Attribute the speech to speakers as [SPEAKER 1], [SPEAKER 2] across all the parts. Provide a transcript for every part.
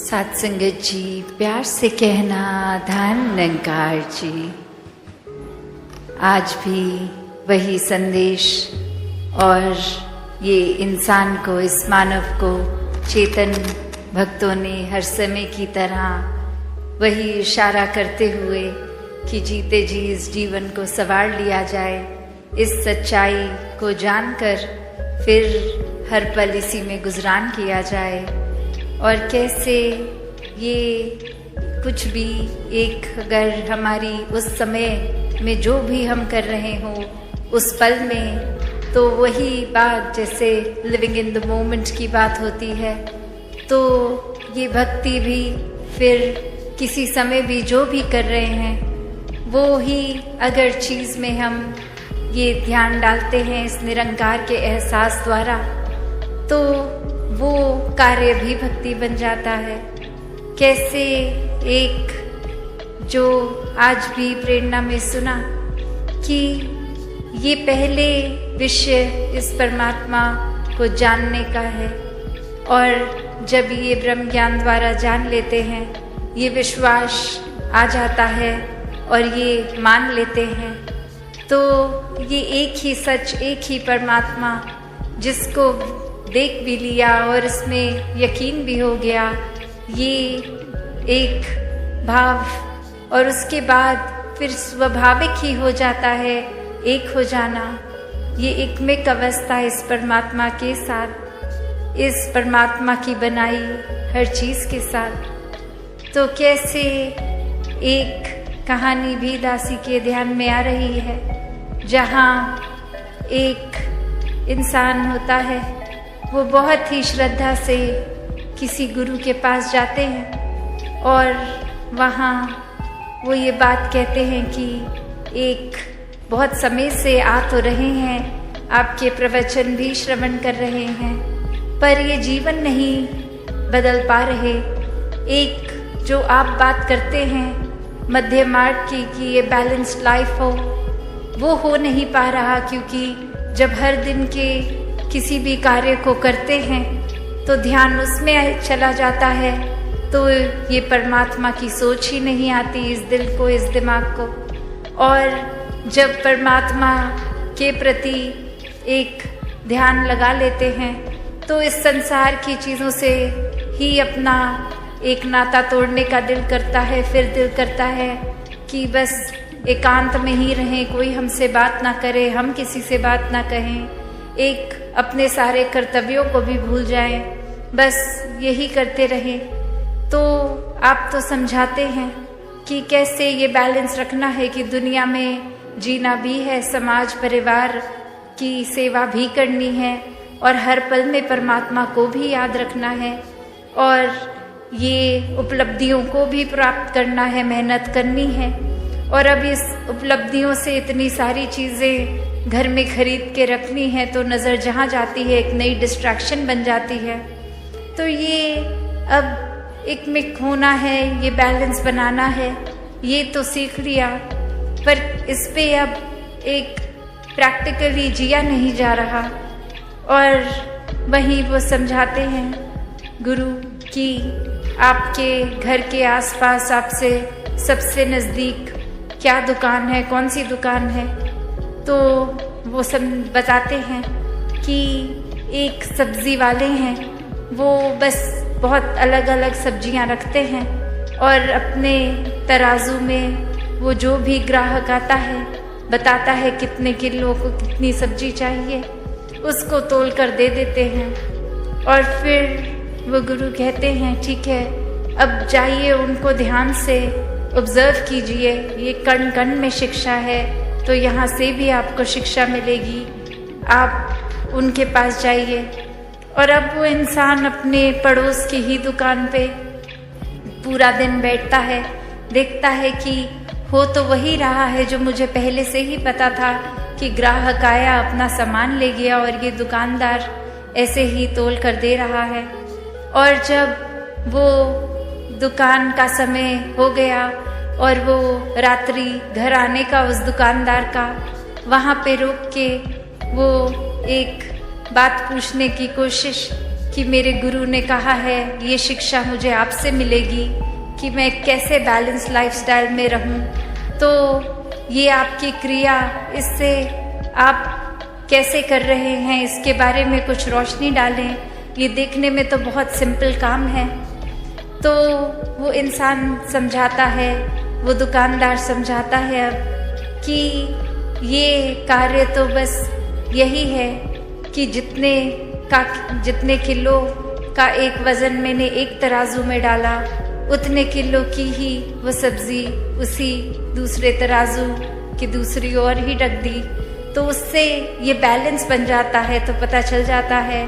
[SPEAKER 1] सात संगत जी, प्यार से कहना धन निरंकार जी। आज भी वही संदेश और ये इंसान को, इस मानव को चेतन भक्तों ने हर समय की तरह वही इशारा करते हुए कि जीते जी इस जीवन को संवार लिया जाए, इस सच्चाई को जानकर फिर हर पल इसी में गुजरान किया जाए। और कैसे ये कुछ भी एक, अगर हमारी उस समय में जो भी हम कर रहे हों उस पल में, तो वही बात जैसे लिविंग इन द मोमेंट की बात होती है, तो ये भक्ति भी फिर किसी समय भी जो भी कर रहे हैं वो ही अगर चीज़ में हम ये ध्यान डालते हैं इस निरंकार के एहसास द्वारा, तो वो कार्य भी भक्ति बन जाता है। कैसे एक जो आज भी प्रेरणा में सुना कि ये पहले विषय इस परमात्मा को जानने का है, और जब ये ब्रह्म ज्ञान द्वारा जान लेते हैं, ये विश्वास आ जाता है और ये मान लेते हैं, तो ये एक ही सच, एक ही परमात्मा जिसको देख भी लिया और इसमें यकीन भी हो गया, ये एक भाव और उसके बाद फिर स्वाभाविक ही हो जाता है एक हो जाना। ये एकमिक अवस्था इस परमात्मा के साथ, इस परमात्मा की बनाई हर चीज़ के साथ। तो कैसे एक कहानी भी दासी के ध्यान में आ रही है, जहाँ एक इंसान होता है, वो बहुत ही श्रद्धा से किसी गुरु के पास जाते हैं और वहाँ वो ये बात कहते हैं कि एक बहुत समय से आ तो रहे हैं, आपके प्रवचन भी श्रवण कर रहे हैं, पर ये जीवन नहीं बदल पा रहे। एक जो आप बात करते हैं मध्य मार्ग की कि ये बैलेंस्ड लाइफ वो हो नहीं पा रहा, क्योंकि जब हर दिन के किसी भी कार्य को करते हैं तो ध्यान उसमें चला जाता है, तो ये परमात्मा की सोच ही नहीं आती इस दिल को, इस दिमाग को। और जब परमात्मा के प्रति एक ध्यान लगा लेते हैं तो इस संसार की चीज़ों से ही अपना एक नाता तोड़ने का दिल करता है। फिर दिल करता है कि बस एकांत में ही रहें, कोई हमसे बात ना करे, हम किसी से बात ना कहें, एक अपने सारे कर्तव्यों को भी भूल जाएं, बस यही करते रहें। तो आप तो समझाते हैं कि कैसे ये बैलेंस रखना है कि दुनिया में जीना भी है, समाज परिवार की सेवा भी करनी है, और हर पल में परमात्मा को भी याद रखना है, और ये उपलब्धियों को भी प्राप्त करना है, मेहनत करनी है। और अब इस उपलब्धियों से इतनी सारी चीज़ें घर में खरीद के रखनी है, तो नज़र जहाँ जाती है एक नई डिस्ट्रैक्शन बन जाती है। तो ये अब एक मिक होना है, ये बैलेंस बनाना है, ये तो सीख लिया, पर इस पे अब एक प्रैक्टिकली जिया नहीं जा रहा। और वहीं वो समझाते हैं गुरु कि आपके घर के आसपास आपसे सबसे नज़दीक क्या दुकान है, कौन सी दुकान है, तो वो सब बताते हैं कि एक सब्ज़ी वाले हैं, वो बस बहुत अलग अलग सब्जियां रखते हैं, और अपने तराजू में वो जो भी ग्राहक आता है बताता है कितने किलो को कितनी सब्जी चाहिए, उसको तोल कर दे देते हैं। और फिर वो गुरु कहते हैं ठीक है, अब जाइए उनको ध्यान से ऑब्जर्व कीजिए, ये कण कण में शिक्षा है, तो यहाँ से भी आपको शिक्षा मिलेगी, आप उनके पास जाइए। और अब वो इंसान अपने पड़ोस की ही दुकान पे पूरा दिन बैठता है, देखता है कि हो तो वही रहा है जो मुझे पहले से ही पता था, कि ग्राहक आया, अपना सामान ले गया, और ये दुकानदार ऐसे ही तोल कर दे रहा है। और जब वो दुकान का समय हो गया और वो रात्रि घर आने का उस दुकानदार का, वहाँ पे रुक के वो एक बात पूछने की कोशिश कि मेरे गुरु ने कहा है ये शिक्षा मुझे आपसे मिलेगी कि मैं कैसे बैलेंस लाइफस्टाइल में रहूं। तो ये आपकी क्रिया, इससे आप कैसे कर रहे हैं इसके बारे में कुछ रोशनी डालें। ये देखने में तो बहुत सिंपल काम है। तो वो इंसान समझाता है, वो दुकानदार समझाता है अब कि ये कार्य तो बस यही है कि जितने किलो का एक वज़न मैंने एक तराजू में डाला, उतने किलो की ही वो सब्ज़ी उसी दूसरे तराजू की दूसरी ओर ही रख दी। तो उससे ये बैलेंस बन जाता है, तो पता चल जाता है।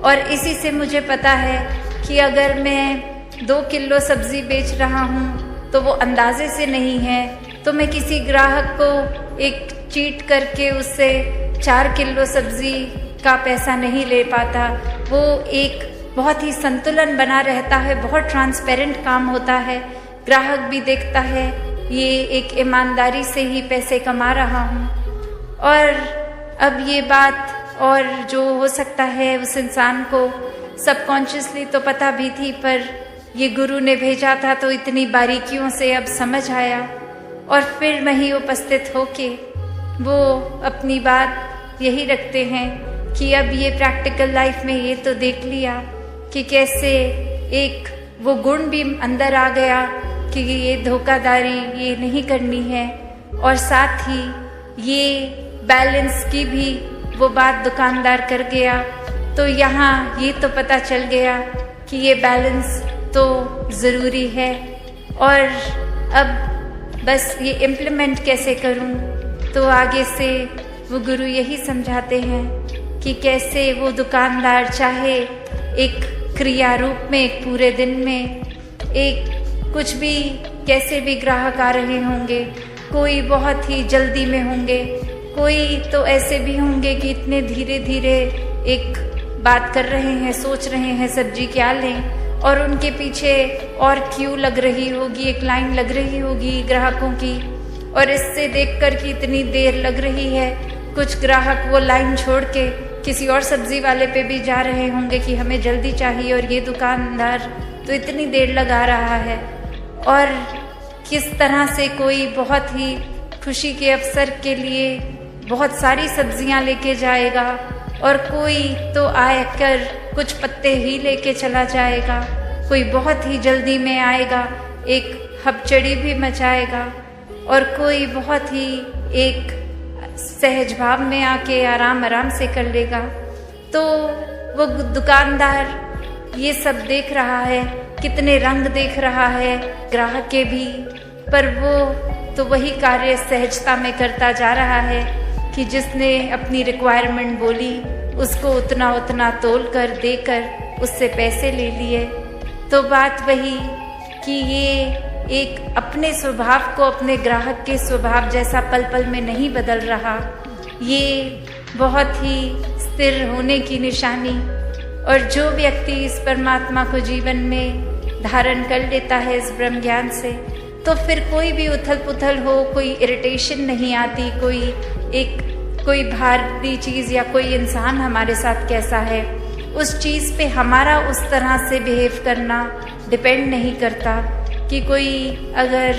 [SPEAKER 1] और इसी से मुझे पता है कि अगर मैं 2 किलो सब्ज़ी बेच रहा हूँ तो वो अंदाजे से नहीं है, तो मैं किसी ग्राहक को एक चीट करके उससे 4 किलो सब्ज़ी का पैसा नहीं ले पाता। वो एक बहुत ही संतुलन बना रहता है, बहुत ट्रांसपेरेंट काम होता है। ग्राहक भी देखता है ये एक ईमानदारी से ही पैसे कमा रहा हूँ। और अब ये बात, और जो हो सकता है उस इंसान को सबकॉन्शियसली तो पता भी थी, पर ये गुरु ने भेजा था तो इतनी बारीकियों से अब समझ आया। और फिर वहीं उपस्थित होके वो अपनी बात यही रखते हैं कि अब ये प्रैक्टिकल लाइफ में ये तो देख लिया कि कैसे एक वो गुण भी अंदर आ गया कि ये धोखाधड़ी ये नहीं करनी है, और साथ ही ये बैलेंस की भी वो बात दुकानदार कर गया। तो यहाँ ये तो पता चल गया कि ये बैलेंस तो ज़रूरी है। और अब बस ये इम्प्लीमेंट कैसे करूँ, तो आगे से वो गुरु यही समझाते हैं कि कैसे वो दुकानदार चाहे एक क्रिया रूप में, एक पूरे दिन में, एक कुछ भी, कैसे भी ग्राहक आ रहे होंगे, कोई बहुत ही जल्दी में होंगे, कोई तो ऐसे भी होंगे कि इतने धीरे धीरे एक बात कर रहे हैं, सोच रहे हैं सब्जी क्या लें, और उनके पीछे और क्यू लग रही होगी, एक लाइन लग रही होगी ग्राहकों की, और इससे देखकर कि इतनी देर लग रही है, कुछ ग्राहक वो लाइन छोड़ के किसी और सब्जी वाले पे भी जा रहे होंगे कि हमें जल्दी चाहिए, और ये दुकानदार तो इतनी देर लगा रहा है। और किस तरह से कोई बहुत ही खुशी के अवसर के लिए बहुत सारी सब्जियां लेके जाएगा, और कोई तो आकर कुछ पत्ते ही लेके चला जाएगा, कोई बहुत ही जल्दी में आएगा, एक हबचड़ी भी मचाएगा, और कोई बहुत ही एक सहज भाव में आके आराम आराम से कर लेगा। तो वो दुकानदार ये सब देख रहा है, कितने रंग देख रहा है ग्राहक के भी, पर वो तो वही कार्य सहजता में करता जा रहा है कि जिसने अपनी रिक्वायरमेंट बोली उसको उतना उतना तोल कर देकर उससे पैसे ले लिए। तो बात वही कि ये एक अपने स्वभाव को अपने ग्राहक के स्वभाव जैसा पल पल में नहीं बदल रहा, ये बहुत ही स्थिर होने की निशानी। और जो व्यक्ति इस परमात्मा को जीवन में धारण कर लेता है इस ब्रह्म ज्ञान से, तो फिर कोई भी उथल पुथल हो, कोई इरिटेशन नहीं आती, कोई भारी चीज़ या कोई इंसान हमारे साथ कैसा है, उस चीज़ पे हमारा उस तरह से बिहेव करना डिपेंड नहीं करता। कि कोई अगर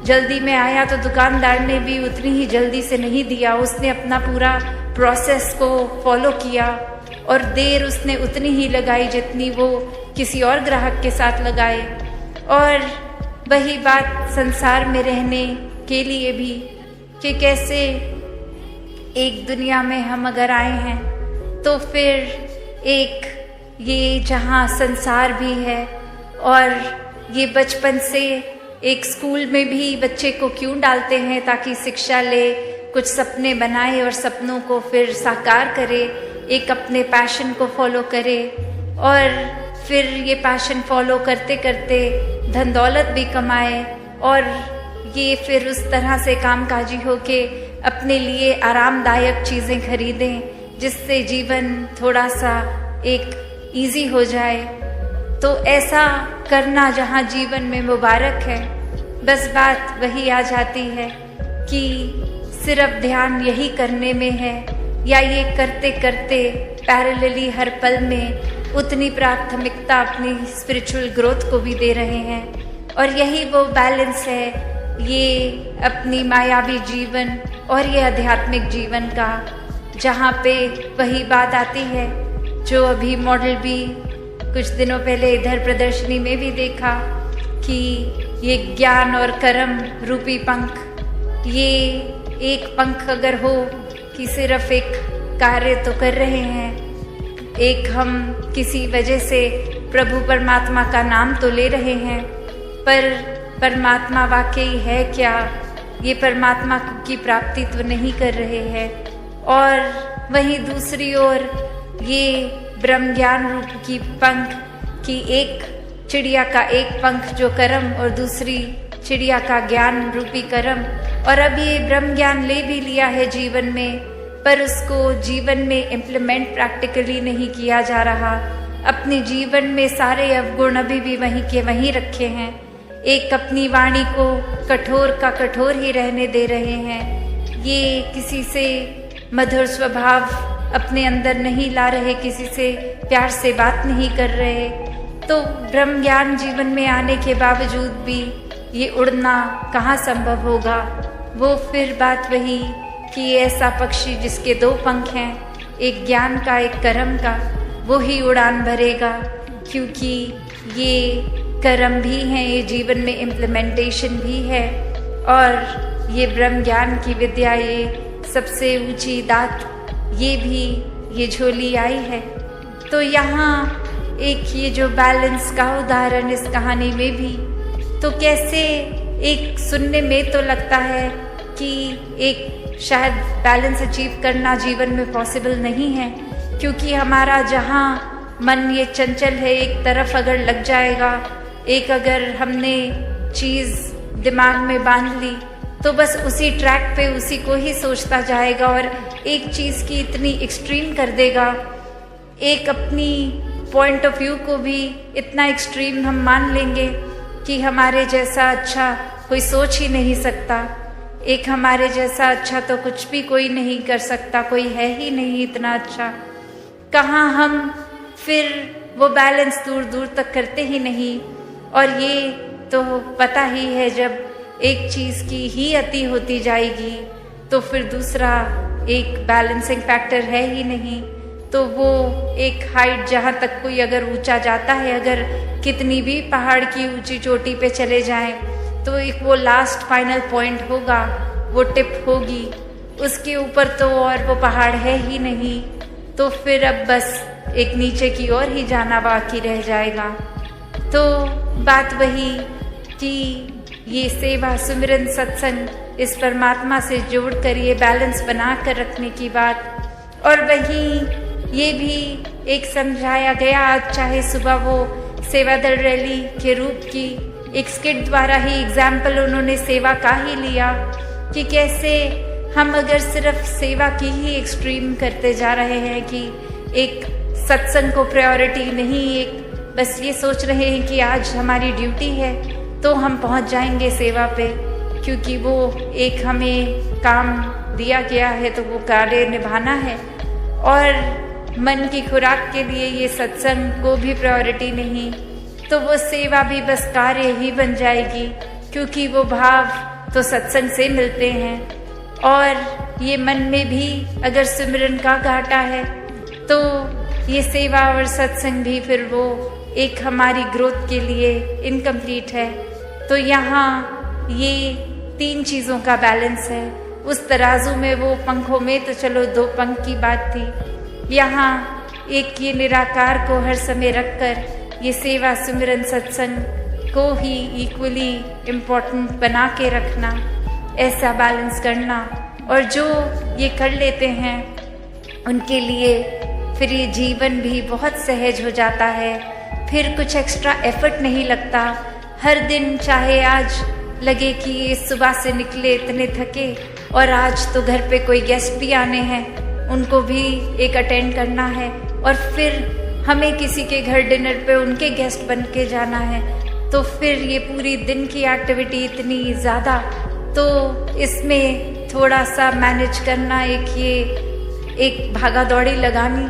[SPEAKER 1] जल्दी में आया तो दुकानदार ने भी उतनी ही जल्दी से नहीं दिया, उसने अपना पूरा प्रोसेस को फॉलो किया, और देर उसने उतनी ही लगाई जितनी वो किसी और ग्राहक के साथ लगाए। और वही बात संसार में रहने के लिए भी कि कैसे एक दुनिया में हम अगर आए हैं तो फिर एक ये जहाँ संसार भी है, और ये बचपन से एक स्कूल में भी बच्चे को क्यों डालते हैं, ताकि शिक्षा ले, कुछ सपने बनाए और सपनों को फिर साकार करे, एक अपने पैशन को फॉलो करे, और फिर ये पैशन फॉलो करते करते धन दौलत भी कमाए, और ये फिर उस तरह से कामकाजी होके अपने लिए आरामदायक चीज़ें खरीदें जिससे जीवन थोड़ा सा एक इजी हो जाए। तो ऐसा करना जहाँ जीवन में मुबारक है, बस बात वही आ जाती है कि सिर्फ ध्यान यही करने में है, या ये करते करते पैरेलली हर पल में उतनी प्राथमिकता अपनी स्पिरिचुअल ग्रोथ को भी दे रहे हैं। और यही वो बैलेंस है, ये अपनी मायावी जीवन और ये आध्यात्मिक जीवन का, जहाँ पे वही बात आती है जो अभी मॉडल भी कुछ दिनों पहले इधर प्रदर्शनी में भी देखा कि ये ज्ञान और कर्म रूपी पंख, ये एक पंख अगर हो कि सिर्फ एक कार्य तो कर रहे हैं, एक हम किसी वजह से प्रभु परमात्मा का नाम तो ले रहे हैं, पर परमात्मा वाकई है क्या, ये परमात्मा की प्राप्ति तो नहीं कर रहे हैं। और वहीं दूसरी ओर ये ब्रह्म ज्ञान रूप की पंख की, एक चिड़िया का एक पंख जो कर्म और दूसरी चिड़िया का ज्ञान रूपी कर्म, और अब ये ब्रह्म ज्ञान ले भी लिया है जीवन में, पर उसको जीवन में इम्प्लीमेंट प्रैक्टिकली नहीं किया जा रहा। अपने जीवन में सारे अवगुण अभी भी वहीं के वहीं रखे हैं, एक अपनी वाणी को कठोर का कठोर ही रहने दे रहे हैं, ये किसी से मधुर स्वभाव अपने अंदर नहीं ला रहे, किसी से प्यार से बात नहीं कर रहे। तो ब्रह्म ज्ञान जीवन में आने के बावजूद भी ये उड़ना कहाँ संभव होगा। वो फिर बात वही कि ऐसा पक्षी जिसके दो पंख हैं, एक ज्ञान का एक कर्म का, वो ही उड़ान भरेगा, क्योंकि ये कर्म भी हैं, ये जीवन में इम्प्लीमेंटेशन भी है, और ये ब्रह्म ज्ञान की विद्या, ये सबसे ऊंची दात, ये भी ये झोली आई है। तो यहाँ एक ये जो बैलेंस का उदाहरण इस कहानी में भी, तो कैसे एक सुनने में तो लगता है कि एक शायद बैलेंस अचीव करना जीवन में पॉसिबल नहीं है, क्योंकि हमारा जहाँ मन ये चंचल है, एक तरफ अगर लग जाएगा, एक अगर हमने चीज़ दिमाग में बांध ली तो बस उसी ट्रैक पे उसी को ही सोचता जाएगा और एक चीज़ की इतनी एक्सट्रीम कर देगा, एक अपनी पॉइंट ऑफ व्यू को भी इतना एक्सट्रीम हम मान लेंगे कि हमारे जैसा अच्छा कोई सोच ही नहीं सकता, एक हमारे जैसा अच्छा तो कुछ भी कोई नहीं कर सकता, कोई है ही नहीं इतना अच्छा। कहाँ हम फिर वो बैलेंस दूर दूर तक करते ही नहीं। और ये तो पता ही है, जब एक चीज़ की ही अति होती जाएगी तो फिर दूसरा एक बैलेंसिंग फैक्टर है ही नहीं। तो वो एक हाइट जहाँ तक कोई अगर ऊंचा जाता है, अगर कितनी भी पहाड़ की ऊंची चोटी पे चले जाएं, तो एक वो लास्ट फाइनल पॉइंट होगा, वो टिप होगी, उसके ऊपर तो और वो पहाड़ है ही नहीं। तो फिर अब बस एक नीचे की ओर ही जाना बाकी रह जाएगा। तो बात वही कि ये सेवा, सुमिरन, सत्संग, इस परमात्मा से जोड़कर ये बैलेंस बना कर रखने की बात, और वहीं ये भी एक समझाया गया, आज चाहे सुबह वो सेवा दल रैली के रूप की एक स्किट द्वारा ही एग्जाम्पल उन्होंने सेवा का ही लिया कि कैसे हम अगर सिर्फ सेवा की ही एक्सट्रीम करते जा रहे हैं कि एक सत्संग को प्रायोरिटी नहीं, एक बस ये सोच रहे हैं कि आज हमारी ड्यूटी है तो हम पहुंच जाएंगे सेवा पे, क्योंकि वो एक हमें काम दिया गया है तो वो कार्य निभाना है, और मन की खुराक के लिए ये सत्संग को भी प्रायोरिटी नहीं, तो वो सेवा भी बस कार्य ही बन जाएगी, क्योंकि वो भाव तो सत्संग से मिलते हैं। और ये मन में भी अगर सिमरन का घाटा है तो ये सेवा और सत्संग भी फिर वो एक हमारी ग्रोथ के लिए इनकम्प्लीट है। तो यहाँ ये तीन चीज़ों का बैलेंस है। उस तराजू में वो पंखों में तो चलो दो पंख की बात थी, यहाँ एक ये निराकार को हर समय रखकर ये सेवा, सिमरन, सत्संग को ही इक्वली इम्पोर्टेंट बना के रखना, ऐसा बैलेंस करना। और जो ये कर लेते हैं उनके लिए फिर ये जीवन भी बहुत सहज हो जाता है, फिर कुछ एक्स्ट्रा एफर्ट नहीं लगता। हर दिन चाहे आज लगे कि सुबह से निकले इतने थके और आज तो घर पे कोई गेस्ट भी आने हैं, उनको भी एक अटेंड करना है, और फिर हमें किसी के घर डिनर पे उनके गेस्ट बन के जाना है, तो फिर ये पूरी दिन की एक्टिविटी इतनी ज़्यादा, तो इसमें थोड़ा सा मैनेज करना, एक भागा दौड़ी लगानी,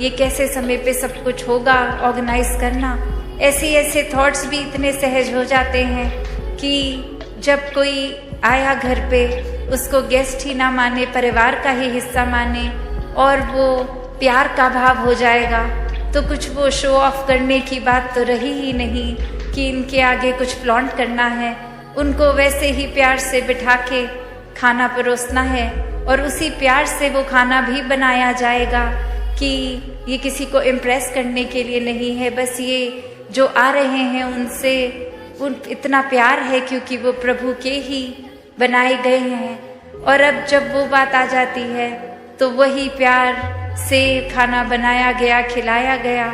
[SPEAKER 1] ये कैसे समय पे सब कुछ होगा, ऑर्गेनाइज करना, ऐसे थॉट्स भी इतने सहज हो जाते हैं कि जब कोई आया घर पे, उसको गेस्ट ही ना माने, परिवार का ही हिस्सा माने और वो प्यार का भाव हो जाएगा, तो कुछ वो शो ऑफ करने की बात तो रही ही नहीं कि इनके आगे कुछ फ्लॉन्ट करना है। उनको वैसे ही प्यार से बिठा के खाना परोसना है और उसी प्यार से वो खाना भी बनाया जाएगा कि ये किसी को इम्प्रेस करने के लिए नहीं है, बस ये जो आ रहे हैं उनसे इतना प्यार है क्योंकि वो प्रभु के ही बनाए गए हैं। और अब जब वो बात आ जाती है तो वही प्यार से खाना बनाया गया, खिलाया गया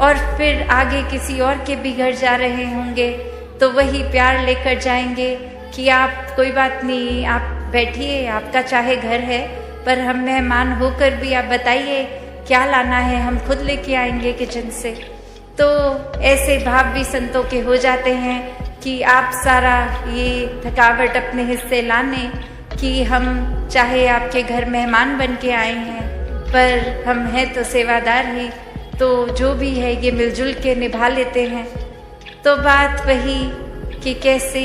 [SPEAKER 1] और फिर आगे किसी और के भी घर जा रहे होंगे तो वही प्यार लेकर जाएंगे कि आप कोई बात नहीं, आप बैठिए, आपका चाहे घर है पर हम मेहमान होकर भी आप बताइए क्या लाना है, हम खुद लेके आएंगे किचन से। तो ऐसे भाव भी संतों के हो जाते हैं कि आप सारा ये थकावट अपने हिस्से लाने कि हम चाहे आपके घर मेहमान बन के आए हैं पर हम हैं तो सेवादार ही, तो जो भी है ये मिलजुल के निभा लेते हैं। तो बात वही कि कैसे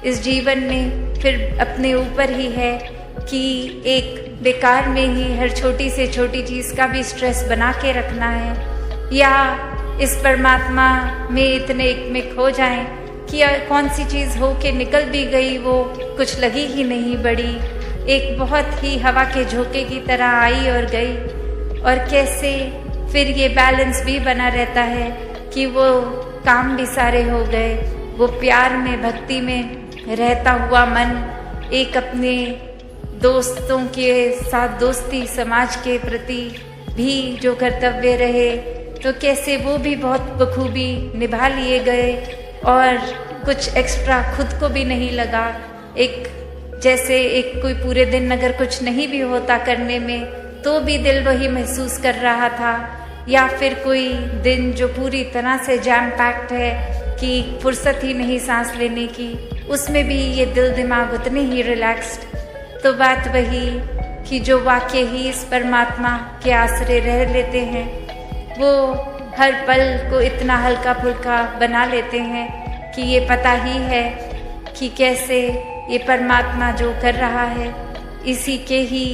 [SPEAKER 1] इस जीवन में फिर अपने ऊपर ही है कि एक बेकार में ही हर छोटी से छोटी चीज़ का भी स्ट्रेस बना के रखना है या इस परमात्मा में इतने एकमिक हो जाएं कि कौन सी चीज़ हो के निकल भी गई वो कुछ लगी ही नहीं बड़ी, एक बहुत ही हवा के झोंके की तरह आई और गई। और कैसे फिर ये बैलेंस भी बना रहता है कि वो काम भी सारे हो गए, वो प्यार में भक्ति में रहता हुआ मन एक अपने दोस्तों के साथ दोस्ती, समाज के प्रति भी जो कर्तव्य रहे तो कैसे वो भी बहुत बखूबी निभा लिए गए और कुछ एक्स्ट्रा खुद को भी नहीं लगा। एक जैसे एक कोई पूरे दिन अगर कुछ नहीं भी होता करने में तो भी दिल वही महसूस कर रहा था, या फिर कोई दिन जो पूरी तरह से जैम पैक्ड है कि फुर्सत ही नहीं सांस लेने की, उसमें भी ये दिल दिमाग उतने ही रिलैक्स्ड। तो बात वही कि जो वाक्य ही इस परमात्मा के आश्रय रह लेते हैं वो हर पल को इतना हल्का फुल्का बना लेते हैं कि ये पता ही है कि कैसे ये परमात्मा जो कर रहा है इसी के ही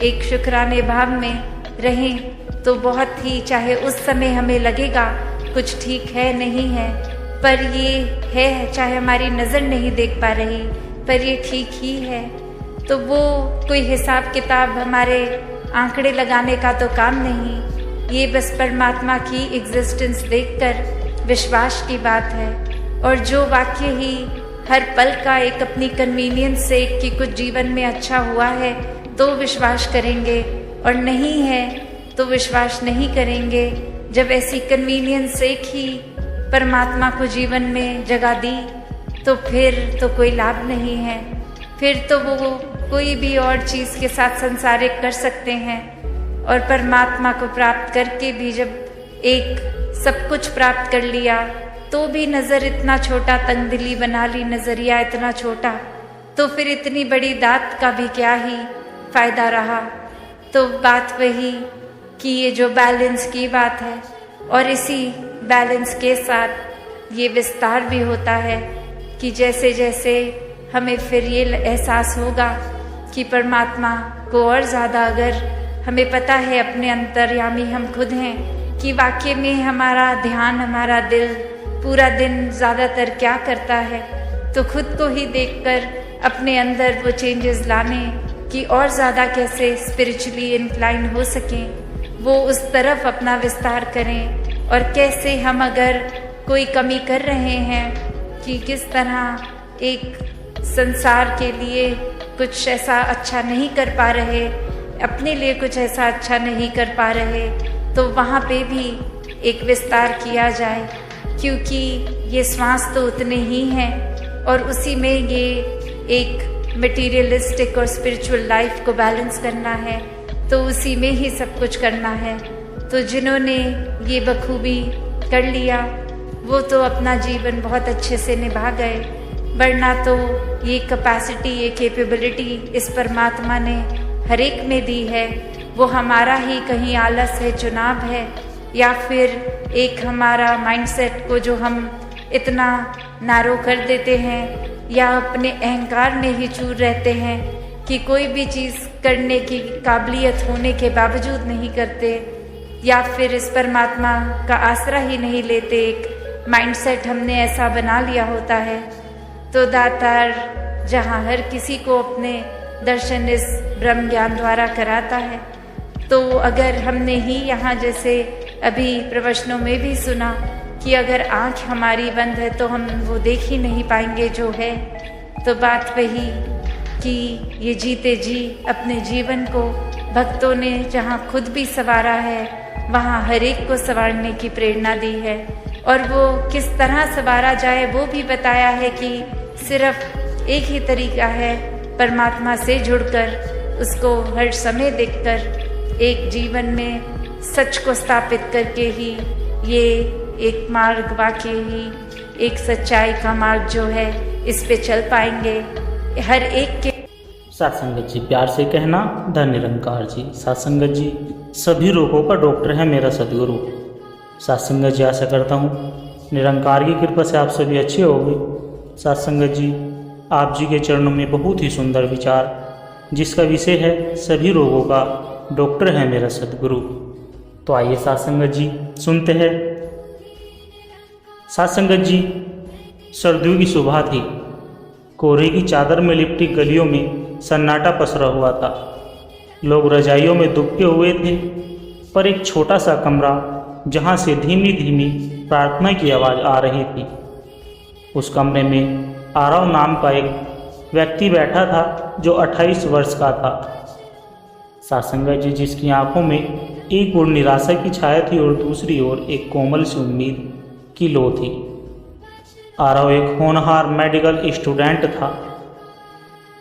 [SPEAKER 1] एक शुक्राने भाव में रहें तो बहुत ही, चाहे उस समय हमें लगेगा कुछ ठीक है नहीं है पर ये है, चाहे हमारी नज़र नहीं देख पा रही पर ये ठीक ही है, तो वो कोई हिसाब किताब हमारे आंकड़े लगाने का तो काम नहीं, ये बस परमात्मा की एग्जिस्टेंस देखकर विश्वास की बात है। और जो वाक्य ही हर पल का एक अपनी कन्वीनियंस से कि कुछ जीवन में अच्छा हुआ है तो विश्वास करेंगे और नहीं है तो विश्वास नहीं करेंगे। जब ऐसी कन्वीनियंस एक ही परमात्मा को जीवन में जगह दी तो फिर तो कोई लाभ नहीं है, फिर तो वो कोई भी और चीज़ के साथ संसारिक कर सकते हैं। और परमात्मा को प्राप्त करके भी जब एक सब कुछ प्राप्त कर लिया तो भी नज़र इतना छोटा, तंगदिली बना ली, नज़रिया इतना छोटा, तो फिर इतनी बड़ी दात का भी क्या ही फायदा रहा। तो बात वही कि ये जो बैलेंस की बात है और इसी बैलेंस के साथ ये विस्तार भी होता है कि जैसे जैसे हमें फिर ये एहसास होगा कि परमात्मा को और ज़्यादा अगर हमें पता है अपने अंतर्यामी हम खुद हैं कि वाकई में हमारा ध्यान, हमारा दिल पूरा दिन ज़्यादातर क्या करता है, तो खुद को ही देखकर अपने अंदर वो चेंजेस लाने कि और ज़्यादा कैसे स्पिरिचुअली इंक्लाइन हो सकें, वो उस तरफ अपना विस्तार करें। और कैसे हम अगर कोई कमी कर रहे हैं कि किस तरह एक संसार के लिए कुछ ऐसा अच्छा नहीं कर पा रहे, अपने लिए कुछ ऐसा अच्छा नहीं कर पा रहे, तो वहाँ पे भी एक विस्तार किया जाए, क्योंकि ये श्वास तो उतने ही हैं और उसी में ये एक मटीरियलिस्टिक और स्पिरिचुअल लाइफ को बैलेंस करना है, तो उसी में ही सब कुछ करना है। तो जिन्होंने ये बखूबी कर लिया वो तो अपना जीवन बहुत अच्छे से निभा गए, वरना तो ये कैपेसिटी, ये कैपेबिलिटी इस परमात्मा ने हर एक में दी है, वो हमारा ही कहीं आलस है, चुनाव है, या फिर एक हमारा माइंडसेट को जो हम इतना नारो कर देते हैं, या अपने अहंकार में ही चूर रहते हैं कि कोई भी चीज़ करने की काबिलियत होने के बावजूद नहीं करते, या फिर इस परमात्मा का आसरा ही नहीं लेते। एक माइंडसेट हमने ऐसा बना लिया होता है। तो दातार जहाँ हर किसी को अपने दर्शन इस ब्रह्म ज्ञान द्वारा कराता है, तो अगर हमने ही यहाँ जैसे अभी प्रवचनों में भी सुना कि अगर आँख हमारी बंद है तो हम वो देख ही नहीं पाएंगे जो है, तो बात वही कि ये जीते जी अपने जीवन को भक्तों ने जहाँ खुद भी संवारा है, वहाँ हर एक को संवारने की प्रेरणा दी है। और वो किस तरह संवारा जाए वो भी बताया है कि सिर्फ एक ही तरीका है, परमात्मा से जुड़कर, उसको हर समय देखकर, एक जीवन में सच को स्थापित करके ही ये एक मार्ग वाकई ही एक सच्चाई का मार्ग जो है, इस पे चल पाएंगे। हर एक के
[SPEAKER 2] सत्संगत जी प्यार से कहना धन निरंकार जी। सत्संगत जी सभी रोगों का डॉक्टर है मेरा सदगुरु। सत्संगत जी आशा करता हूँ निरंकार की कृपा से आप सभी अच्छे होंगे। सत्संगत जी आप जी के चरणों में बहुत ही सुंदर विचार, जिसका विषय है सभी रोगों का डॉक्टर है मेरा सदगुरु। तो आइए सत्संगत जी सुनते हैं। सत्संगत जी सर्दियों की सुबह थी। कोहरे की चादर में लिपटी गलियों में सन्नाटा पसरा हुआ था। लोग रजाइयों में दुबके हुए थे, पर एक छोटा सा कमरा जहाँ से धीमी धीमी प्रार्थना की आवाज़ आ रही थी, उस कमरे में आरव नाम का एक व्यक्ति बैठा था जो 28 वर्ष का था। सत्संगत जी जिसकी आंखों में एक ओर निराशा की छाया थी और दूसरी ओर एक कोमल सी उम्मीद की लो थी। आरव एक होनहार मेडिकल स्टूडेंट था,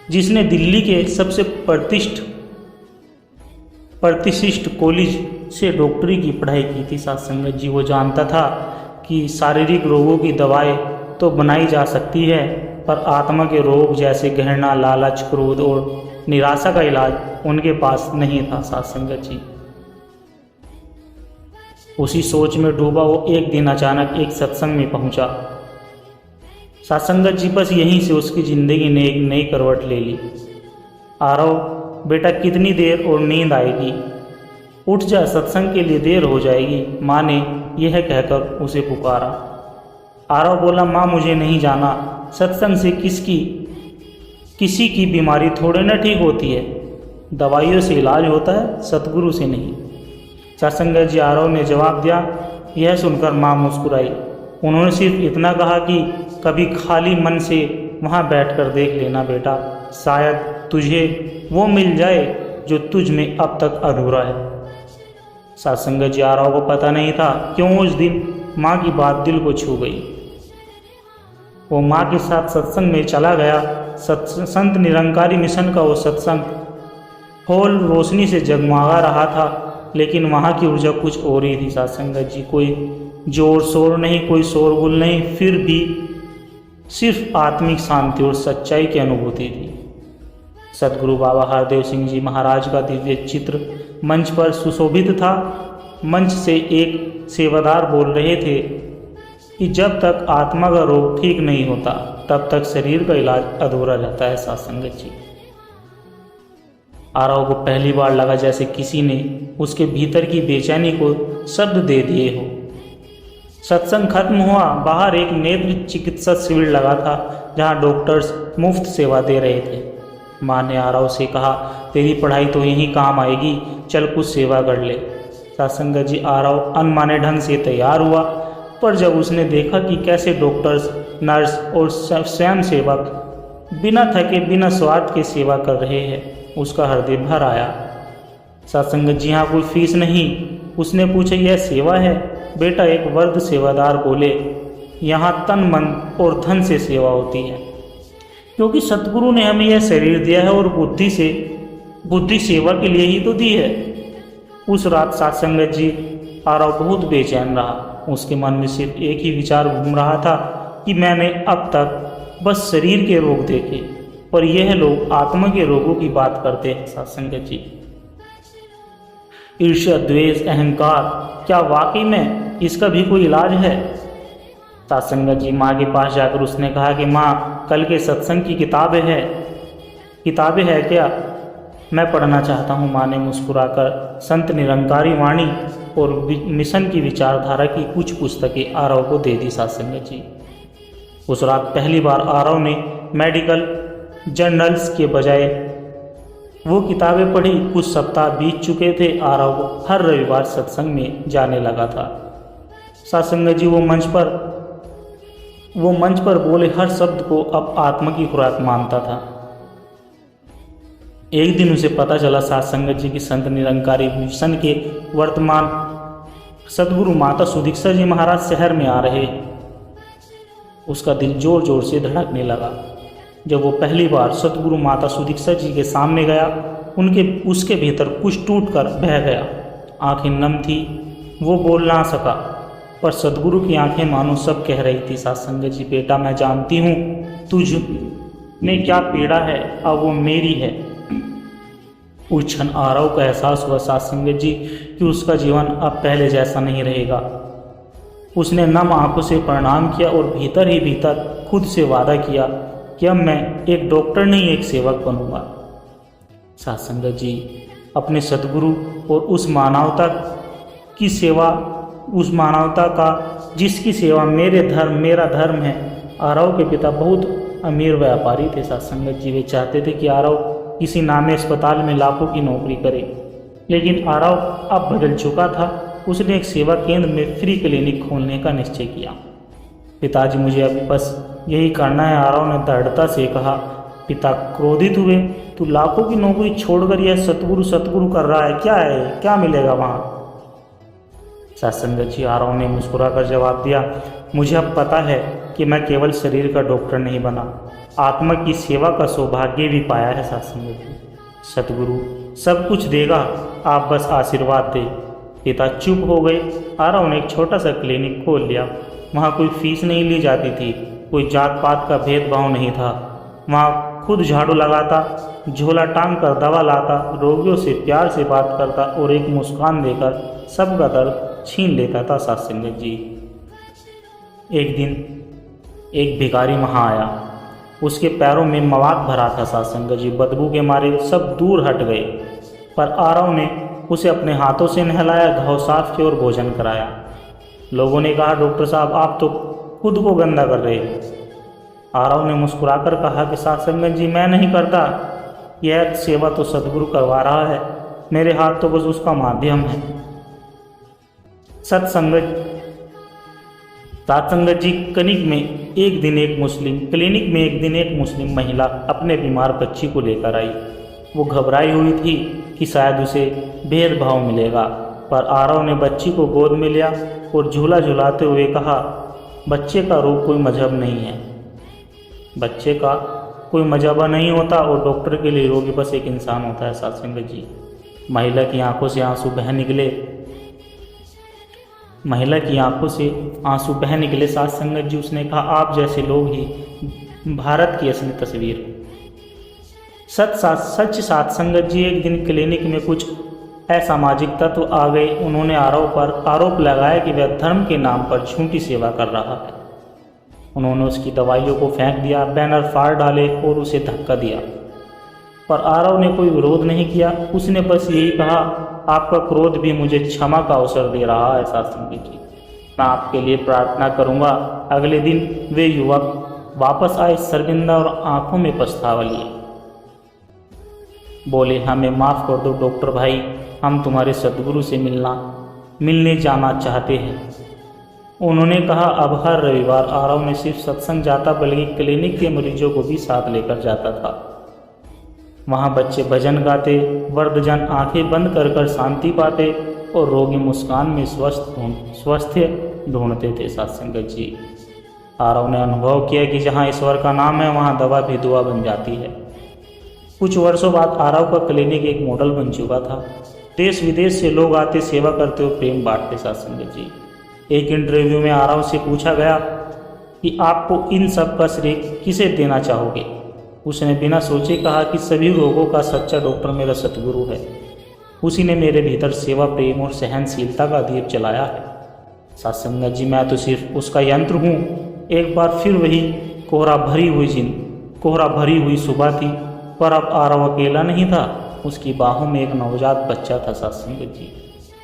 [SPEAKER 2] जिसने दिल्ली के सबसे प्रतिष्ठित कॉलेज से डॉक्टरी की पढ़ाई की थी। सत्संगत जी वो जानता था कि शारीरिक रोगों की दवाएं तो बनाई जा सकती है, पर आत्मा के रोग जैसे घृणा, लालच, क्रोध और निराशा का इलाज उनके पास नहीं था। सत्संगत जी उसी सोच में डूबा वो एक दिन अचानक एक सत्संग में पहुंचा। सत्संगत जी बस यहीं से उसकी ज़िंदगी ने एक नई करवट ले ली। आरव बेटा कितनी देर और नींद आएगी, उठ जा, सत्संग के लिए देर हो जाएगी, माँ ने यह कहकर उसे पुकारा। आरव बोला, माँ मुझे नहीं जाना, सत्संग से किसी की बीमारी थोड़े ना ठीक होती है, दवाइयों से इलाज होता है, सतगुरु से नहीं। सत्संगत जी आरव ने जवाब दिया। यह सुनकर माँ मुस्कुराई। उन्होंने सिर्फ इतना कहा कि कभी खाली मन से वहाँ बैठकर देख लेना बेटा, शायद तुझे वो मिल जाए जो तुझ में अब तक अधूरा है। सत्संगत जी आरव को पता नहीं था क्यों उस दिन माँ की बात दिल को छू गई। वो माँ के साथ सत्संग में चला गया। संत निरंकारी मिशन का वो सत्संग हॉल रोशनी से जगमगा रहा था, लेकिन वहाँ की ऊर्जा कुछ और ही थी। सत्संगत जी कोई जोर शोर नहीं, कोई शोरगुल नहीं, फिर भी सिर्फ आत्मिक शांति और सच्चाई की अनुभूति थी। सदगुरु बाबा हरदेव सिंह जी महाराज का दिव्य चित्र मंच पर सुशोभित था। मंच से एक सेवादार बोल रहे थे कि जब तक आत्मा का रोग ठीक नहीं होता तब तक शरीर का इलाज अधूरा रहता है। सत्संगत जी आरव को पहली बार लगा जैसे किसी ने उसके भीतर की बेचैनी को शब्द दे दिए हो। सत्संग खत्म हुआ। बाहर एक नेत्र चिकित्सा शिविर लगा था जहां डॉक्टर्स मुफ्त सेवा दे रहे थे। माँ ने आरव से कहा, तेरी पढ़ाई तो यहीं काम आएगी, चल कुछ सेवा कर ले। सत्संगत जी आरव अनमाने ढंग से तैयार हुआ, पर जब उसने देखा कि कैसे डॉक्टर्स, नर्स और स्वयं सेवक बिना थके बिना स्वार्थ के सेवा कर रहे हैं, उसका हृदय भर आया। सत्संगत जी हाँ कोई फीस नहीं। उसने पूछा, यह सेवा है? बेटा एक वृद्ध सेवादार बोले, यहाँ तन मन और धन से सेवा होती है, क्योंकि सतगुरु ने हमें यह शरीर दिया है और बुद्धि सेवा के लिए ही तो दी है। उस रात सत्संगत जी आरव बहुत बेचैन रहा। उसके मन में सिर्फ एक ही विचार घूम रहा था कि मैंने अब तक बस शरीर के रोग देखे, पर यह लोग आत्मा के रोगों की बात करते हैं। सत्संगत जी ईर्ष्या, द्वेष, अहंकार, क्या वाकई में इसका भी कोई इलाज है? सत्संगत जी माँ के पास जाकर उसने कहा कि माँ, कल के सत्संग की किताबें है क्या? मैं पढ़ना चाहता हूँ। माँ ने मुस्कुराकर संत निरंकारी वाणी और मिशन की विचारधारा की कुछ पुस्तकें आरव को दे दी। सत्संगत जी, उस रात पहली बार आरव ने मेडिकल जर्नल्स के बजाय वो किताबें पढ़ी। कुछ सप्ताह बीत चुके थे। आरव हर रविवार सत्संग में जाने लगा था। सत्संगत जी वो मंच पर बोले हर शब्द को अब आत्मा की खुराक मानता था। एक दिन उसे पता चला सत्संगत जी की संत निरंकारी मिशन के वर्तमान सदगुरु माता सुदीक्षा जी महाराज शहर में आ रहे। उसका दिल जोर जोर से धड़कने लगा। जब वो पहली बार सतगुरु माता सुदीक्षा जी के सामने गया, उसके भीतर कुछ टूट कर बह गया। आंखें नम थी, वो बोल ना सका, पर सतगुरु की आंखें मानो सब कह रही थी, सत्संगत जी बेटा, मैं जानती हूँ तुझ में क्या पीड़ा है, अब वो मेरी है। उस क्षण आरव का एहसास हुआ सत्संगत जी कि उसका जीवन अब पहले जैसा नहीं रहेगा। उसने नम आंखों से प्रणाम किया और भीतर ही भीतर खुद से वादा किया कि अब मैं एक डॉक्टर नहीं, एक सेवक बनूंगा। सत्संगत जी अपने सतगुरु और उस मानवता का जिसकी सेवा मेरा धर्म है। आरव के पिता बहुत अमीर व्यापारी थे। सत्संगत जी वे चाहते थे कि आरव किसी नामी अस्पताल में लाखों की नौकरी करे, लेकिन आरव अब बदल चुका था। उसने एक सेवा केंद्र में फ्री क्लिनिक खोलने का निश्चय किया। पिताजी, मुझे अभी बस यही करना है, आरव ने दृढ़ता से कहा। पिता क्रोधित हुए। तू लाखों की नौकरी छोड़कर यह सतगुरु कर रहा है, क्या मिलेगा वहाँ? सत्संगत जी आरव ने मुस्कुराकर जवाब दिया, मुझे अब पता है कि मैं केवल शरीर का डॉक्टर नहीं बना, आत्मा की सेवा का सौभाग्य भी पाया है। सत्संगत जी, सतगुरु सब कुछ देगा, आप बस आशीर्वाद दे। पिता चुप हो गए। आरव ने एक छोटा सा क्लिनिक खोल लिया। वहाँ कोई फीस नहीं ली जाती थी, कोई जात पात का भेदभाव नहीं था। वहाँ खुद झाड़ू लगाता, झोला टांग कर दवा लाता, रोगियों से प्यार से बात करता और एक मुस्कान देकर सबका दर्द छीन लेता था। सत्संगत जी, एक दिन एक भिखारी वहाँ आया। उसके पैरों में मवाद भरा था। सत्संगत जी, बदबू के मारे सब दूर हट गए, पर आरव ने उसे अपने हाथों से नहलाया, घाव साफ किए और भोजन कराया। लोगों ने कहा, डॉक्टर साहब आप तो खुद को गंदा कर रहे हैं। आरव ने मुस्कुराकर कहा कि सत्संगत जी, मैं नहीं करता, यह सेवा तो सतगुरु करवा रहा है, मेरे हाथ तो बस उसका माध्यम है। सत्संगत जी क्लिनिक में एक दिन एक मुस्लिम महिला अपने बीमार बच्ची को लेकर आई। वो घबराई हुई थी कि शायद उसे भेदभाव मिलेगा, पर आरव ने बच्ची को गोद में लिया और झूला झुलाते हुए कहा, बच्चे का रूप कोई मजहब नहीं है, बच्चे का कोई मजहब नहीं होता और डॉक्टर के लिए रोगी बस एक इंसान होता है। सत्संगत जी, महिला की आंखों से आंसू बह निकले। सत्संगत जी, उसने कहा, आप जैसे लोग ही भारत की असली तस्वीर। सच सत्संगत जी, एक दिन क्लिनिक में कुछ असामाजिक तत्व आ गए। उन्होंने आरव पर आरोप लगाया कि वह धर्म के नाम पर झूठी सेवा कर रहा है। उन्होंने उसकी दवाइयों को फेंक दिया, बैनर फाड़ डाले और उसे धक्का दिया, पर आरव ने कोई विरोध नहीं किया। उसने बस यही कहा, आपका क्रोध भी मुझे क्षमा का अवसर दे रहा है। सत्संगत जी, मैं आपके लिए प्रार्थना करूंगा। अगले दिन वे युवक वापस आए, शर्मिंदा और आंखों में पछतावा लिए। बोले, हमें माफ़ कर दो डॉक्टर भाई, हम तुम्हारे सतगुरु से मिलने जाना चाहते हैं। उन्होंने कहा। अब हर रविवार आरव ने सिर्फ सत्संग जाता बल्कि क्लिनिक के मरीजों को भी साथ लेकर जाता था। वहाँ बच्चे भजन गाते, वृद्धजन आंखें बंद कर कर शांति पाते और रोगी मुस्कान में स्वास्थ्य ढूंढते थे। सत्संगत जी, आरव ने अनुभव किया कि जहाँ ईश्वर का नाम है वहाँ दवा भी दुआ बन जाती है। कुछ वर्षों बाद आरव का क्लिनिक एक मॉडल बन चुका था। देश विदेश से लोग आते, सेवा करते और प्रेम बांटते। सत्संगत जी, एक इंटरव्यू में आरव से पूछा गया कि आपको इन सब का श्रेय किसे देना चाहोगे। उसने बिना सोचे कहा कि सभी रोगों का सच्चा डॉक्टर मेरा सतगुरु है। उसी ने मेरे भीतर सेवा, प्रेम और सहनशीलता का दीप जलाया है। सत्संगत जी, मैं तो सिर्फ उसका यंत्र हूँ। एक बार फिर वही कोहरा भरी हुई सुबह थी, पर अब आरव अकेला नहीं था। उसकी बाहों में एक नवजात बच्चा था सत्संगत जी,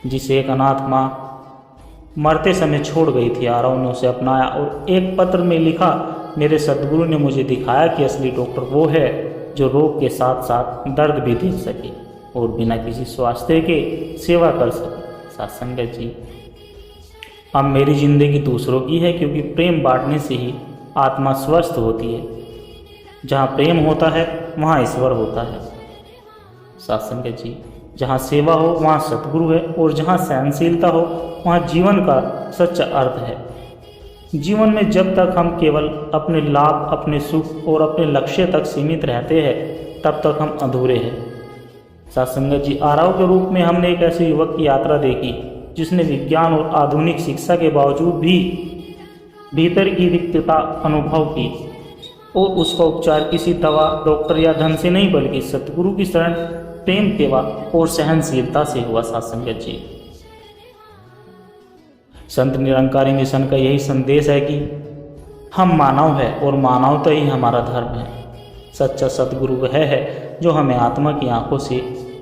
[SPEAKER 2] जिसे एक अनाथ माँ मरते समय छोड़ गई थी। आरव ने उसे अपनाया और एक पत्र में लिखा, मेरे सद्गुरु ने मुझे दिखाया कि असली डॉक्टर वो है जो रोग के साथ साथ दर्द भी देख सके और बिना किसी स्वास्थ्य के सेवा कर सके। सत्संगत जी, अब मेरी जिंदगी दूसरों की है, क्योंकि प्रेम बांटने से ही आत्मा स्वस्थ होती है। जहाँ प्रेम होता है वहाँ ईश्वर होता है। सत्संगत जी, जहाँ सेवा हो वहाँ सतगुरु है, और जहाँ सहनशीलता हो वहाँ जीवन का सच्चा अर्थ है। जीवन में जब तक हम केवल अपने लाभ, अपने सुख और अपने लक्ष्य तक सीमित रहते हैं, तब तक हम अधूरे हैं। सत्संगत जी, आरव के रूप में हमने एक ऐसे युवक की यात्रा देखी जिसने विज्ञान और आधुनिक शिक्षा के बावजूद भी भीतर की रिक्तता अनुभव की, और उसका उपचार किसी दवा, डॉक्टर या धन से नहीं, बल्कि सतगुरु की शरण, प्रेम, सेवा और सहनशीलता से हुआ। सत्संगत जी, संत निरंकारी मिशन का यही संदेश है कि हम मानव है और मानवता ही हमारा धर्म है। सच्चा सतगुरु वह है जो हमें आत्मा की आंखों से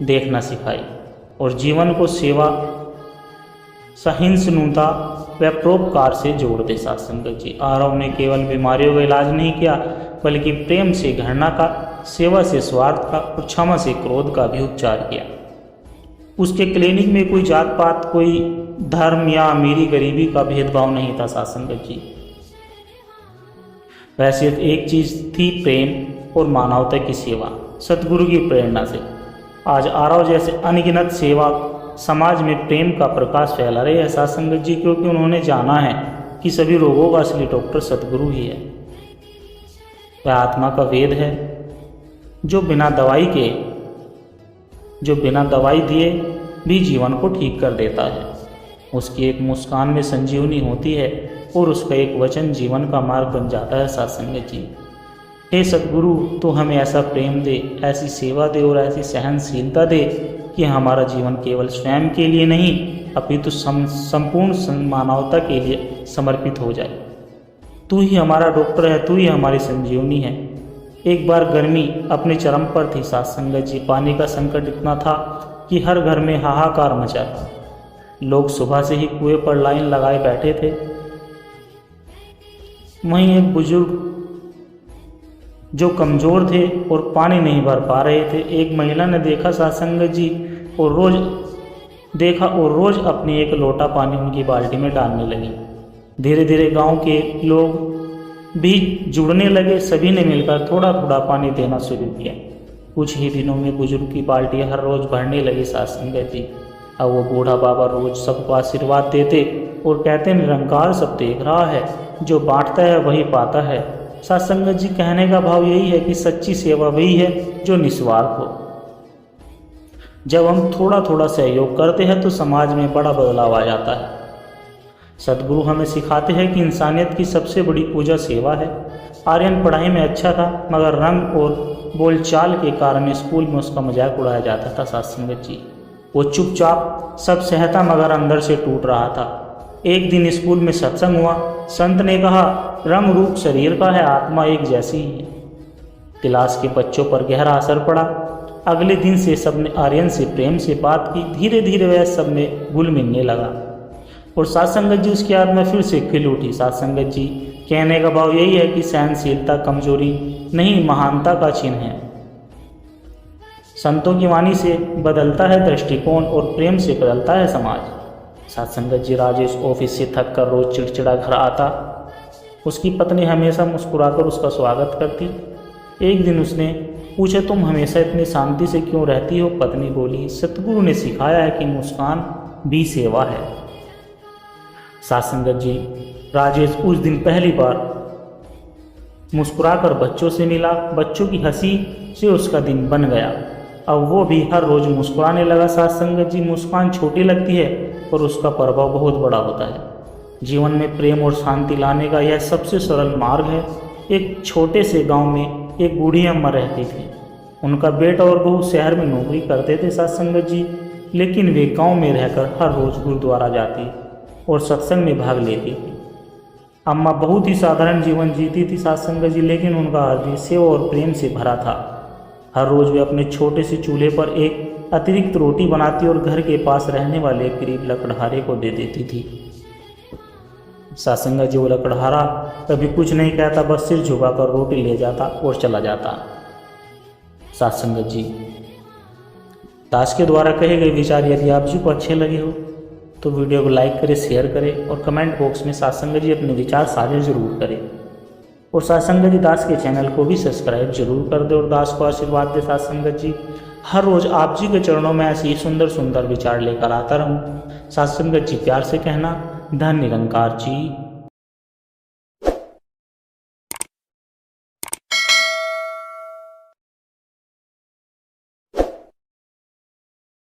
[SPEAKER 2] देखना सिखाए और जीवन को सेवा, सहिष्णुता व परोपकार से जोड़ दे। सत्संगत जी, आरव ने केवल बीमारियों का इलाज नहीं किया, बल्कि प्रेम से घृणा का, सेवा से स्वार्थ का और क्षमा से क्रोध का भी उपचार किया। उसके क्लिनिक में कोई जात पात, कोई धर्म या अमीरी गरीबी का भेदभाव नहीं था। सत्संगत जी, वह सिर्फ एक चीज थी, प्रेम और मानवता की सेवा। सतगुरु की प्रेरणा से आज आरव जैसे अनगिनत सेवा समाज में प्रेम का प्रकाश फैला रहे हैं। सत्संगत जी, क्योंकि उन्होंने जाना है कि सभी रोगों का असली डॉक्टर सतगुरु ही है। वह आत्मा का वेद है जो बिना दवाई दिए भी जीवन को ठीक कर देता है। उसकी एक मुस्कान में संजीवनी होती है और उसका एक वचन जीवन का मार्ग बन जाता है। सत्संगत जी, हे सतगुरु, तो हमें ऐसा प्रेम दे, ऐसी सेवा दे और ऐसी सहनशीलता दे कि हमारा जीवन केवल स्वयं के लिए नहीं, अपितु संपूर्ण मानवता के लिए समर्पित हो जाए। तू ही हमारा डॉक्टर है, तू ही हमारी संजीवनी है। एक बार गर्मी अपने चरम पर थी। सत्संगत जी, पानी का संकट इतना था कि हर घर में हाहाकार मचा था। लोग सुबह से ही कुएं पर लाइन लगाए बैठे थे। वहीं एक बुजुर्ग जो कमज़ोर थे और पानी नहीं भर पा रहे थे, एक महिला ने देखा सत्संगत जी, और रोज अपनी एक लोटा पानी उनकी बाल्टी में डालने लगी। धीरे धीरे गांव के लोग भी जुड़ने लगे। सभी ने मिलकर थोड़ा थोड़ा पानी देना शुरू किया। कुछ ही दिनों में बुजुर्ग की बाल्टी हर रोज भरने लगी। सत्संगत जी, अब वो बूढ़ा बाबा रोज सबको आशीर्वाद देते और कहते, निरंकार सब देख रहा है, जो बांटता है वही पाता है। सत्संगत जी, कहने का भाव यही है कि सच्ची सेवा वही है जो निस्वार्थ हो। जब हम थोड़ा थोड़ा सहयोग करते हैं तो समाज में बड़ा बदलाव आ जाता है। सतगुरु हमें सिखाते हैं कि इंसानियत की सबसे बड़ी पूजा सेवा है। आर्यन पढ़ाई में अच्छा था, मगर रंग और बोलचाल के कारण स्कूल में उसका मजाक उड़ाया जाता था। सत्संगत जी, वो चुपचाप सब सहता, मगर अंदर से टूट रहा था। एक दिन स्कूल में सत्संग हुआ। संत ने कहा, रंग रूप शरीर का है, आत्मा एक जैसी ही है। क्लास के बच्चों पर गहरा असर पड़ा। अगले दिन से सबने आर्यन से प्रेम से बात की। धीरे धीरे वह सब में घुल मिलने लगा और सत्संगत जी, उसकी आत्मा फिर से खिल उठी। सत्संगत जी, कहने का भाव यही है कि सहनशीलता कमजोरी नहीं, महानता का चिन्ह है। संतों की वाणी से बदलता है दृष्टिकोण और प्रेम से बदलता है समाज। सत्संगत जी, राजेश ऑफिस से थक कर रोज चिड़चिड़ा घर आता। उसकी पत्नी हमेशा मुस्कुराकर उसका स्वागत करती। एक दिन उसने पूछा, तुम हमेशा इतनी शांति से क्यों रहती हो? पत्नी बोली, सतगुरु ने सिखाया है कि मुस्कान भी सेवा है। सत्संगत जी, राजेश उस दिन पहली बार मुस्कुराकर बच्चों से मिला। बच्चों की हंसी से उसका दिन बन गया। अब वो भी हर रोज मुस्कुराने लगा। सत्संगत जी, मुस्कान छोटी लगती है पर उसका प्रभाव बहुत बड़ा होता है। जीवन में प्रेम और शांति लाने का यह सबसे सरल मार्ग है। एक छोटे से गांव में एक बूढ़ी अम्मा रहती थी। उनका बेटा और बहू शहर में नौकरी करते थे। सत्संगत जी, लेकिन वे गांव में रहकर हर रोज़ गुरुद्वारा जाती और सत्संग में भाग लेती थी। अम्मा बहुत ही साधारण जीवन जीती थी सत्संग जी, लेकिन उनका हृदय सेवा और प्रेम से भरा था। हर रोज़ वे अपने छोटे से चूल्हे पर एक अतिरिक्त रोटी बनाती और घर के पास रहने वाले एक गरीब लकड़हारे को दे देती थी। सत्संग जी वो लकड़हारा कभी कुछ नहीं कहता, बस सिर झुकाकर रोटी ले जाता और चला जाता। सत्संग जी दास के द्वारा कहे गए विचार यदि आप जी को अच्छे लगे हो तो वीडियो को लाइक करें, शेयर करें और कमेंट बॉक्स में सत्संग जी अपने विचार साझा जरूर करें। और सत्संग जी दास के चैनल को भी सब्सक्राइब जरूर कर दे और दास को आशीर्वाद दे। सत्संग जी हर रोज़ आप जी के चरणों में ऐसे ही सुंदर सुंदर विचार लेकर आता रहूं। सत्संग जी प्यार से कहना, धन निरंकार जी।